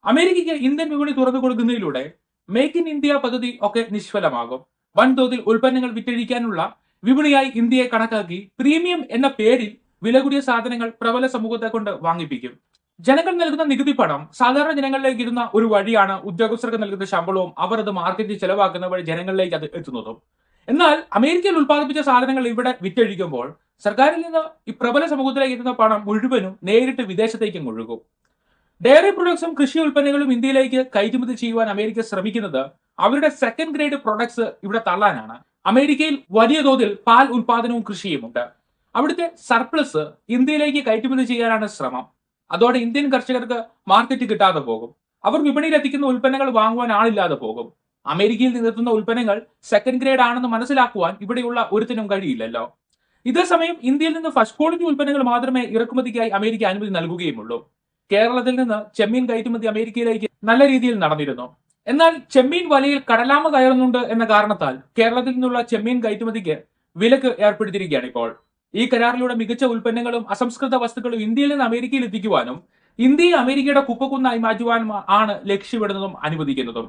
അമേരിക്കയ്ക്ക് ഇന്ത്യൻ വിപണി തുറന്നു കൊടുക്കുന്നതിലൂടെ മേക്ക് ഇൻ ഇന്ത്യ പദ്ധതി ഒക്കെ നിഷ്ഫലമാകും. വൻതോതിൽ ഉൽപ്പന്നങ്ങൾ വിറ്റഴിക്കാനുള്ള വിപണിയായി ഇന്ത്യയെ കണക്കാക്കി പ്രീമിയം എന്ന പേരിൽ വില കൂടിയ സാധനങ്ങൾ പ്രബല സമൂഹത്തെ കൊണ്ട് വാങ്ങിപ്പിക്കും. ജനങ്ങൾ നൽകുന്ന നികുതി പണം സാധാരണ ജനങ്ങളിലേക്ക് ഇടുന്ന ഒരു വഴിയാണ് ഉദ്യോഗസ്ഥർക്ക് നൽകുന്ന ശമ്പളവും അവർ അത് മാർക്കറ്റിൽ ചെലവാക്കുന്ന വഴി ജനങ്ങളിലേക്ക് അത് എത്തുന്നതും. എന്നാൽ അമേരിക്കയിൽ ഉൽപ്പാദിപ്പിച്ച സാധനങ്ങൾ ഇവിടെ വിറ്റഴിക്കുമ്പോൾ സർക്കാരിൽ നിന്ന് ഈ പ്രബല സമൂഹത്തിലേക്ക് എത്തുന്ന പണം മുഴുവനും നേരിട്ട് വിദേശത്തേക്കും ഒഴുകും. ഡയറി പ്രൊഡക്ട്സും കൃഷി ഉൽപ്പന്നങ്ങളും ഇന്ത്യയിലേക്ക് കയറ്റുമതി ചെയ്യുവാൻ അമേരിക്ക ശ്രമിക്കുന്നത് അവരുടെ സെക്കൻഡ് ഗ്രേഡ് പ്രൊഡക്ട്സ് ഇവിടെ തള്ളാനാണ്. അമേരിക്കയിൽ വലിയ തോതിൽ പാൽ ഉൽപാദനവും കൃഷിയുമുണ്ട്. അവിടുത്തെ സർപ്ലസ് ഇന്ത്യയിലേക്ക് കയറ്റുമതി ചെയ്യാനാണ് ശ്രമം. അതോടെ ഇന്ത്യൻ കർഷകർക്ക് മാർക്കറ്റ് കിട്ടാതെ പോകും. അവർ വിപണിയിൽ എത്തിക്കുന്ന ഉൽപ്പന്നങ്ങൾ വാങ്ങുവാൻ ആളില്ലാതെ പോകും. അമേരിക്കയിൽ നിന്നെത്തുന്ന ഉൽപ്പന്നങ്ങൾ സെക്കൻഡ് ഗ്രേഡ് ആണെന്ന് മനസ്സിലാക്കുവാൻ ഇവിടെയുള്ള ഒരുത്തിനും കഴിയില്ലല്ലോ. ഇതേസമയം ഇന്ത്യയിൽ നിന്ന് ഫസ്റ്റ് ക്വാളിറ്റി ഉൽപ്പന്നങ്ങൾ മാത്രമേ ഇറക്കുമതിക്കായി അമേരിക്ക അനുമതി നൽകുകയുമുള്ളൂ. കേരളത്തിൽ നിന്ന് ചെമ്മീൻ കയറ്റുമതി അമേരിക്കയിലേക്ക് നല്ല രീതിയിൽ നടന്നിരുന്നു. എന്നാൽ ചെമ്മീൻ വലയിൽ കടലാമ കയറുന്നുണ്ട് എന്ന കാരണത്താൽ കേരളത്തിൽ നിന്നുള്ള ചെമ്മീൻ കയറ്റുമതിക്ക് വിലക്ക് ഏർപ്പെടുത്തിയിരിക്കുകയാണ് ഇപ്പോൾ. ഈ കരാറിലൂടെ മികച്ച ഉൽപ്പന്നങ്ങളും അസംസ്കൃത വസ്തുക്കളും ഇന്ത്യയിൽ നിന്ന് അമേരിക്കയിൽ എത്തിക്കുവാനും ഇന്ത്യയെ അമേരിക്കയുടെ കുപ്പക്കുന്നായി മാറ്റുവാനും ആണ് ലക്ഷ്യമിടുന്നതും അനുവദിക്കുന്നതും.